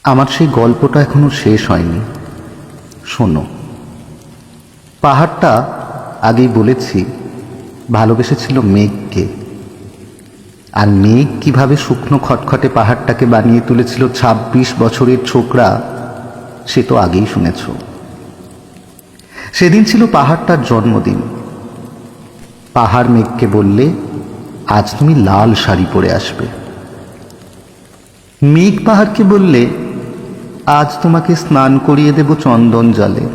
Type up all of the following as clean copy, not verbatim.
আমার সেই গল্পটা এখনো শেষ হয়নি। শোনো, পাহাড়টা আগেই বলেছি ভালোবেসেছিল মেঘকে, আর মেঘ কিভাবে শুকনো খটখটে পাহাড়টাকে বানিয়ে তুলেছিল ২৬ বছরের ছোকরা, সে তো আগেই শুনেছ। সেদিন ছিল পাহাড়টার জন্মদিন। পাহাড় মেঘকে বললে, আজ তুমি লাল শাড়ি পরে আসবে। মেঘ পাহাড়কে বললে, আজ তোমাকে স্নান করিয়ে দেব চন্দন জলে।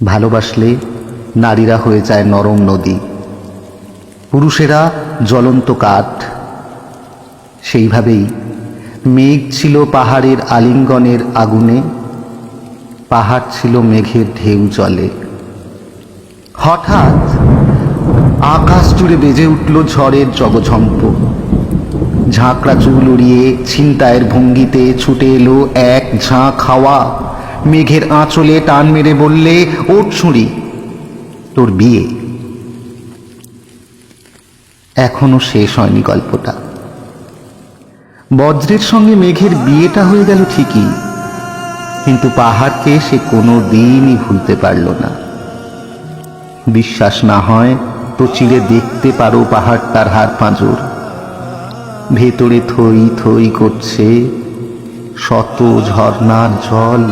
ভালোবাসলে নারীরা হয়ে যায় নরম নদী, পুরুষেরা জ্বলন্ত কাঠ। সেইভাবেই মেঘ ছিল পাহাড়ের আলিঙ্গনের আগুনে, পাহাড় ছিল মেঘের ঢেউ জলে। হঠাৎ আকাশ জুড়ে বেজে উঠল ঝড়ের জগঝম্প। ঝাঁকড়া চুল উড়িয়ে ছিনতাইয়ের ভঙ্গিতে ছুটে এলো এক ঝাঁক হাওয়া। মেঘের আঁচলে টান মেরে বললে, ওঠ ছুঁড়ি, তোর বিয়ে। এখনো শেষ হয়নি গল্পটা। বজ্রের সঙ্গে মেঘের বিয়েটা হয়ে গেল ঠিকই, কিন্তু পাহাড়কে সে কোনো দিনই ভুলতে পারল না। বিশ্বাস না হয় তো চিরে দেখতে পারো পাহাড়টার হাড় পাঁজর। ভেতরে থই থই করছে শত ঝর্ণার জল।